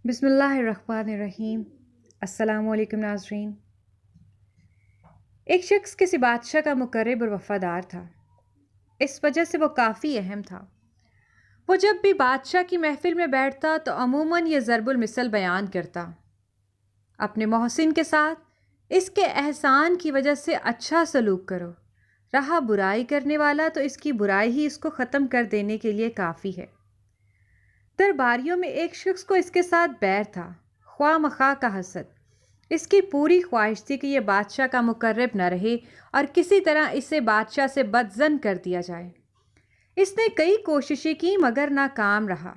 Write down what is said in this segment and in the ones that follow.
بسم اللہ الرحمن الرحیم۔ السلام علیکم ناظرین۔ ایک شخص کسی بادشاہ کا مقرب اور وفادار تھا۔ اس وجہ سے وہ کافی اہم تھا۔ وہ جب بھی بادشاہ کی محفل میں بیٹھتا تو عموماً یہ ضرب المثل بیان کرتا: اپنے محسن کے ساتھ اس کے احسان کی وجہ سے اچھا سلوک کرو، رہا برائی کرنے والا تو اس کی برائی ہی اس کو ختم کر دینے کے لیے کافی ہے۔ درباریوں میں ایک شخص کو اس کے ساتھ بیر تھا، خواہ مخواہ کا حسد۔ اس کی پوری خواہش تھی کہ یہ بادشاہ کا مقرب نہ رہے اور کسی طرح اسے بادشاہ سے بدظن کر دیا جائے۔ اس نے کئی کوششیں کی مگر ناکام رہا۔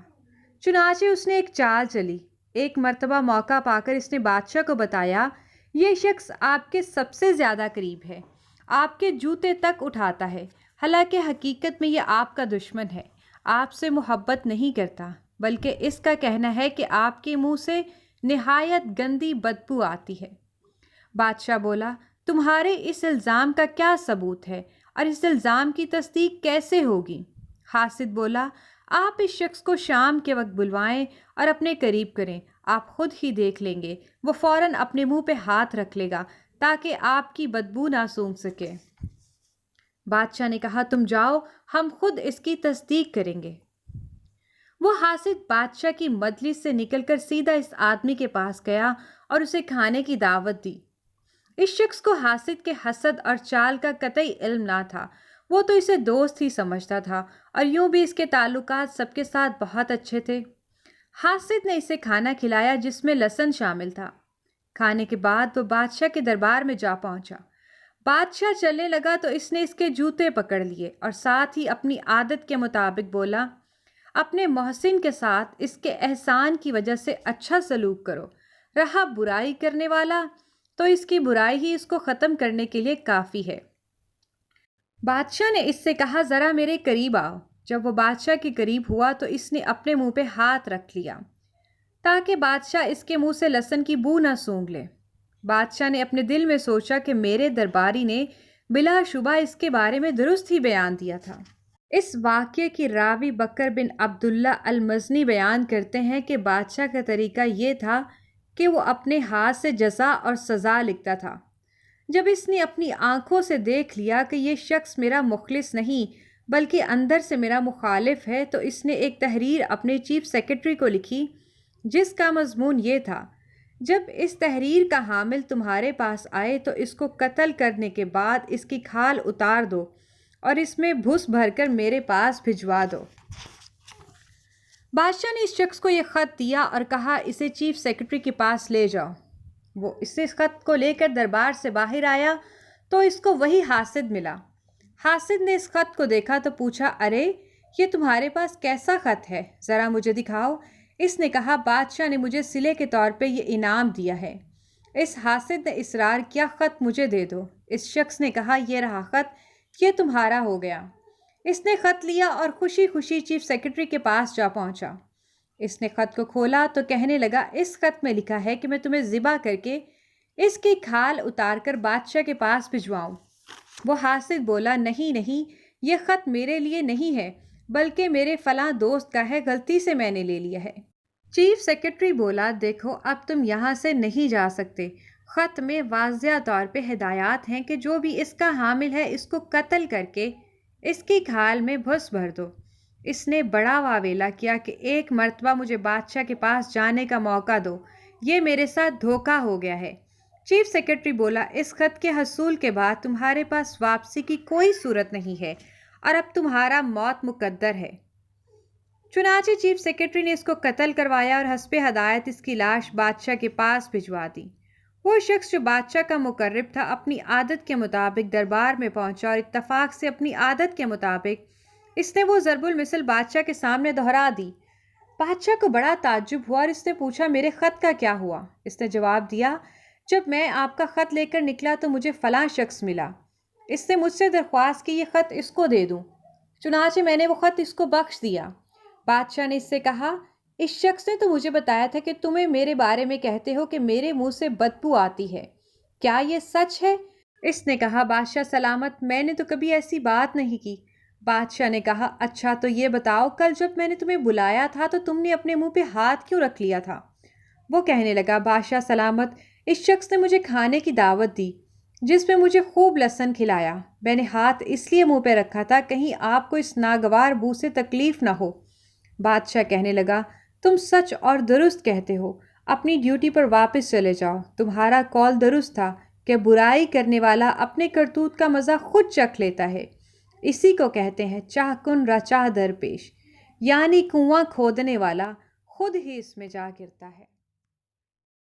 چنانچہ اس نے ایک چال چلی۔ ایک مرتبہ موقع پا کر اس نے بادشاہ کو بتایا، یہ شخص آپ کے سب سے زیادہ قریب ہے، آپ کے جوتے تک اٹھاتا ہے، حالانکہ حقیقت میں یہ آپ کا دشمن ہے، آپ سے محبت نہیں کرتا، بلکہ اس کا کہنا ہے کہ آپ کے منہ سے نہایت گندی بدبو آتی ہے۔ بادشاہ بولا، تمہارے اس الزام کا کیا ثبوت ہے اور اس الزام کی تصدیق کیسے ہوگی؟ حاسد بولا، آپ اس شخص کو شام کے وقت بلوائیں اور اپنے قریب کریں، آپ خود ہی دیکھ لیں گے، وہ فوراً اپنے منہ پہ ہاتھ رکھ لے گا تاکہ آپ کی بدبو نہ سونگھ سکے۔ بادشاہ نے کہا، تم جاؤ، ہم خود اس کی تصدیق کریں گے۔ وہ حاسد بادشاہ کی مجلس سے نکل کر سیدھا اس آدمی کے پاس گیا اور اسے کھانے کی دعوت دی۔ اس شخص کو حاسد کے حسد اور چال کا قطعی علم نہ تھا، وہ تو اسے دوست ہی سمجھتا تھا اور یوں بھی اس کے تعلقات سب کے ساتھ بہت اچھے تھے۔ حاسد نے اسے کھانا کھلایا جس میں لہسن شامل تھا۔ کھانے کے بعد وہ بادشاہ کے دربار میں جا پہنچا۔ بادشاہ چلنے لگا تو اس نے اس کے جوتے پکڑ لیے اور ساتھ ہی اپنی عادت کے مطابق بولا، اپنے محسن کے ساتھ اس کے احسان کی وجہ سے اچھا سلوک کرو، رہا برائی کرنے والا تو اس کی برائی ہی اس کو ختم کرنے کے لیے کافی ہے۔ بادشاہ نے اس سے کہا، ذرا میرے قریب آؤ۔ جب وہ بادشاہ کے قریب ہوا تو اس نے اپنے منہ پہ ہاتھ رکھ لیا تاکہ بادشاہ اس کے منہ سے لہسن کی بو نہ سونگھ لے۔ بادشاہ نے اپنے دل میں سوچا کہ میرے درباری نے بلا شبہ اس کے بارے میں درست ہی بیان دیا تھا۔ اس واقعے کی راوی بکر بن عبداللہ المزنی بیان کرتے ہیں کہ بادشاہ کا طریقہ یہ تھا کہ وہ اپنے ہاتھ سے جزا اور سزا لکھتا تھا۔ جب اس نے اپنی آنکھوں سے دیکھ لیا کہ یہ شخص میرا مخلص نہیں بلکہ اندر سے میرا مخالف ہے تو اس نے ایک تحریر اپنے چیف سیکرٹری کو لکھی جس کا مضمون یہ تھا، جب اس تحریر کا حامل تمہارے پاس آئے تو اس کو قتل کرنے کے بعد اس کی کھال اتار دو اور اس میں بھس بھر کر میرے پاس بھجوا دو۔ بادشاہ نے اس شخص کو یہ خط دیا اور کہا، اسے چیف سیکرٹری کے پاس لے جاؤ۔ وہ اس خط کو لے کر دربار سے باہر آیا تو اس کو وہی حاسد ملا۔ حاسد نے اس خط کو دیکھا تو پوچھا، ارے یہ تمہارے پاس کیسا خط ہے، ذرا مجھے دکھاؤ۔ اس نے کہا، بادشاہ نے مجھے صلے کے طور پہ یہ انعام دیا ہے۔ اس حاسد نے اصرار کیا، خط مجھے دے دو۔ اس شخص نے کہا، یہ رہا خط، یہ تمہارا ہو گیا۔ اس نے خط لیا اور خوشی خوشی چیف سیکرٹری کے پاس جا پہنچا۔ اس نے خط کو کھولا تو کہنے لگا، اس خط میں لکھا ہے کہ میں تمہیں ذبح کر کے اس کی کھال اتار کر بادشاہ کے پاس بھجواؤں۔ وہ حاسد بولا، نہیں نہیں، یہ خط میرے لیے نہیں ہے بلکہ میرے فلاں دوست کا ہے، غلطی سے میں نے لے لیا ہے۔ چیف سیکرٹری بولا، دیکھو اب تم یہاں سے نہیں جا سکتے، خط میں واضح طور پہ ہدایات ہیں کہ جو بھی اس کا حامل ہے اس کو قتل کر کے اس کی کھال میں بھس بھر دو۔ اس نے بڑا واویلا کیا کہ ایک مرتبہ مجھے بادشاہ کے پاس جانے کا موقع دو، یہ میرے ساتھ دھوکہ ہو گیا ہے۔ چیف سیکرٹری بولا، اس خط کے حصول کے بعد تمہارے پاس واپسی کی کوئی صورت نہیں ہے اور اب تمہارا موت مقدر ہے۔ چنانچہ چیف سیکرٹری نے اس کو قتل کروایا اور حسب ہدایت اس کی لاش بادشاہ کے پاس بھجوا دی۔ وہ شخص جو بادشاہ کا مقرب تھا اپنی عادت کے مطابق دربار میں پہنچا اور اتفاق سے اپنی عادت کے مطابق اس نے وہ ضرب المثل بادشاہ کے سامنے دہرا دی۔ بادشاہ کو بڑا تعجب ہوا اور اس نے پوچھا، میرے خط کا کیا ہوا؟ اس نے جواب دیا، جب میں آپ کا خط لے کر نکلا تو مجھے فلاں شخص ملا، اس نے مجھ سے درخواست کی یہ خط اس کو دے دوں، چنانچہ میں نے وہ خط اس کو بخش دیا۔ بادشاہ نے اس سے کہا، اس شخص نے تو مجھے بتایا تھا کہ تمہیں میرے بارے میں کہتے ہو کہ میرے منہ سے بدبو آتی ہے، کیا یہ سچ ہے؟ اس نے کہا، بادشاہ سلامت، میں نے تو کبھی ایسی بات نہیں کی۔ بادشاہ نے کہا، اچھا تو یہ بتاؤ، کل جب میں نے تمہیں بلایا تھا تو تم نے اپنے منہ پہ ہاتھ کیوں رکھ لیا تھا؟ وہ کہنے لگا، بادشاہ سلامت، اس شخص نے مجھے کھانے کی دعوت دی جس میں مجھے خوب لہسن کھلایا۔ میں نے ہاتھ اس لیے منہ پہ رکھا تھا کہیں آپ کو اس ناگوار بو سے تکلیف نہ ہو۔ بادشاہ کہنے لگا، تم سچ اور درست کہتے ہو، اپنی ڈیوٹی پر واپس چلے جاؤ۔ تمہارا قول درست تھا کہ برائی کرنے والا اپنے کرتوت کا مزہ خود چکھ لیتا ہے۔ اسی کو کہتے ہیں چاہ کن را چاہ درپیش، یعنی کنواں کھودنے والا خود ہی اس میں جا گرتا ہے۔